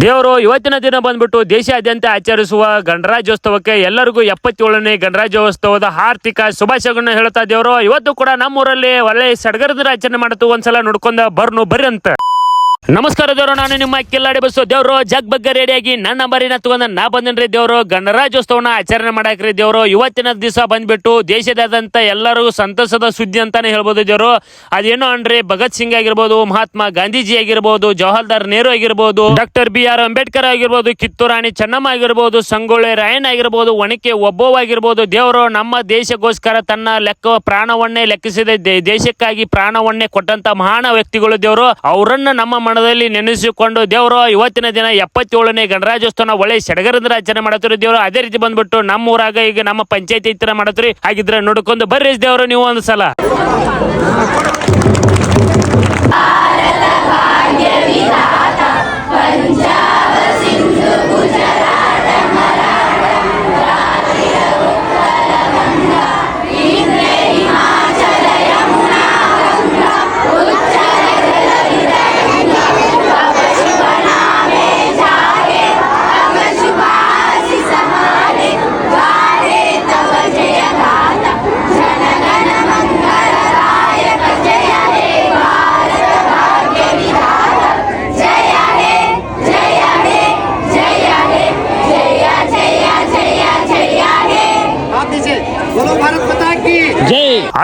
ದೇವರು ಇವತ್ತಿನ ದಿನ ಬಂದ್ಬಿಟ್ಟು ದೇಶಾದ್ಯಂತ ಆಚರಿಸುವ ಗಣರಾಜ್ಯೋತ್ಸವಕ್ಕೆ ಎಲ್ಲರಿಗೂ 77ನೇ ಗಣರಾಜ್ಯೋತ್ಸವದ ಆರ್ಥಿಕ ಶುಭಾಶಯಗಳನ್ನ ಹೇಳ್ತಾ ದೇವರು ಇವತ್ತು ಕೂಡ ನಮ್ಮೂರಲ್ಲಿ ಒಳ್ಳೆ ಸಡಗರದ ಆಚರಣೆ ಮಾಡ್ತು. ಒಂದ್ಸಲ ನೋಡ್ಕೊಂಡ ಬರ್ರಿ ಅಂತ. ನಮಸ್ಕಾರ ದೇವ್ರು, ನಾನು ನಿಮ್ಮ ಕಿಲ್ಲಾಡಿ ಬಸ್ಸು. ದೇವ್ರು ಜಗ್ ಬಗ್ಗೆ ರೆಡಿಯಾಗಿ ನನ್ನ ನಂಬರಿನ ತಗೊಂಡ ನಾ ಬಂದೇನ್ರಿ. ದೇವ್ರು ಗಣರಾಜ್ಯೋತ್ಸವನ ಆಚರಣೆ ಮಾಡಾಕ್ರಿ. ದೇವ್ರು ಇವತ್ತಿನ ದಿವಸ ಬಂದ್ಬಿಟ್ಟು ದೇಶದಾದ್ಯಂತ ಎಲ್ಲರಿಗೂ ಸಂತಸದ ಸುದ್ದಿ ಅಂತಾನೆ ಹೇಳ್ಬೋದು. ದೇವ್ರು ಅದೇನೋ ಅನ್ರಿ, ಭಗತ್ ಸಿಂಗ್ ಆಗಿರ್ಬೋದು, ಮಹಾತ್ಮ ಗಾಂಧೀಜಿ ಆಗಿರ್ಬೋದು, ಜವಾಹರ್ಲಾಲ್ ನೆಹರು ಆಗಿರ್ಬೋದು, ಡಾಕ್ಟರ್ BR ಅಂಬೇಡ್ಕರ್ ಆಗಿರ್ಬೋದು, ಕಿತ್ತೂರು ರಾಣಿ ಚೆನ್ನಮ್ಮ ಆಗಿರ್ಬೋದು, ಸಂಗೊಳ್ಳಿ ರಾಯಣ್ಣ ಆಗಿರ್ಬೋದು, ಒಣಕೆ ಒಬ್ಬವ್ ಆಗಿರ್ಬೋದು. ದೇವರು ನಮ್ಮ ದೇಶಕ್ಕೋಸ್ಕರ ತನ್ನ ಪ್ರಾಣವನ್ನೇ ಲೆಕ್ಕಿಸಿದ ದೇಶಕ್ಕಾಗಿ ಪ್ರಾಣವನ್ನೇ ಕೊಟ್ಟಂತ ಮಹಾನ್ ವ್ಯಕ್ತಿಗಳು. ದೇವರು ಅವರನ್ನ ನಮ್ಮ ಮನದಲ್ಲಿ ನೆನೆಸಿಕೊಂಡು ದೇವರು ಇವತ್ತಿನ ದಿನ 77ನೇ ಗಣರಾಜ್ಯೋತ್ಸವ ಒಳ್ಳೆ ಸಡಗರದ ಆಚರಣೆ ಮಾಡತ್ತೀರಿ. ದೇವರು ಅದೇ ರೀತಿ ಬಂದ್ಬಿಟ್ಟು ನಮ್ಮ ಊರಾಗ ಈಗ ನಮ್ಮ ಪಂಚಾಯತಿ ಹತ್ರ ಮಾಡತ್ತೀರಿ. ಹಾಗಿದ್ರೆ ನೋಡ್ಕೊಂಡು ಬರ್ರಿ ದೇವರು ನೀವು ಒಂದ್ಸಲ.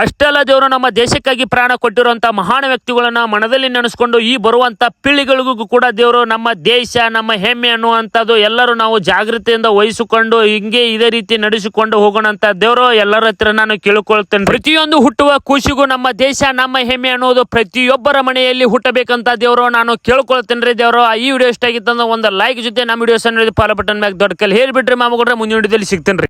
ಅಷ್ಟೆಲ್ಲ ದೇವರು ನಮ್ಮ ದೇಶಕ್ಕಾಗಿ ಪ್ರಾಣ ಕೊಟ್ಟಿರುವಂತ ಮಹಾನ್ ವ್ಯಕ್ತಿಗಳನ್ನ ಮನದಲ್ಲಿ ನೆನೆಸ್ಕೊಂಡು ಈ ಬರುವಂತ ಪೀಳಿಗೆಗಳಿಗೂ ಕೂಡ ದೇವರು ನಮ್ಮ ದೇಶ ನಮ್ಮ ಹೆಮ್ಮೆ ಅನ್ನುವಂಥದ್ದು ಎಲ್ಲರೂ ನಾವು ಜಾಗೃತಿಯಿಂದ ವಹಿಸಿಕೊಂಡು ಹಿಂಗೆ ಇದೇ ರೀತಿ ನಡೆಸಿಕೊಂಡು ಹೋಗೋಣ ಅಂತ ದೇವರು ಎಲ್ಲರ ಹತ್ರ ನಾನು ಕೇಳಿಕೊಳ್ತೇನೆ. ಪ್ರತಿಯೊಂದು ಹುಟ್ಟುವ ಖುಷಿಗೂ ನಮ್ಮ ದೇಶ ನಮ್ಮ ಹೆಮ್ಮೆ ಅನ್ನೋದು ಪ್ರತಿಯೊಬ್ಬರ ಮನೆಯಲ್ಲಿ ಹುಟ್ಟಬೇಕಂತ ದೇವರು ನಾನು ಕೇಳ್ಕೊಳ್ತೇನೆ ರೀ. ದೇವರು ಈ ವಿಡಿಯೋ ಇಷ್ಟ ಆಗಿತ್ತು ಅಂದ್ರೆ ಒಂದು ಲೈಕ್ ಜೊತೆ ನಮ್ಮ ವಿಡಿಯೋಸ್ ಫಾಲೋ ಬಟನ್ ಮ್ಯಾಗ ದೊಡ್ಡ ಕಲ್ ಹೇಳ್ಬಿಟ್ರಿ ಮಾಮೂಡ್ರೆ ಮುಂದಿನ ವಿಡಿಯೋದಲ್ಲಿ ಸಿಗ್ತೇನೆ ರೀ.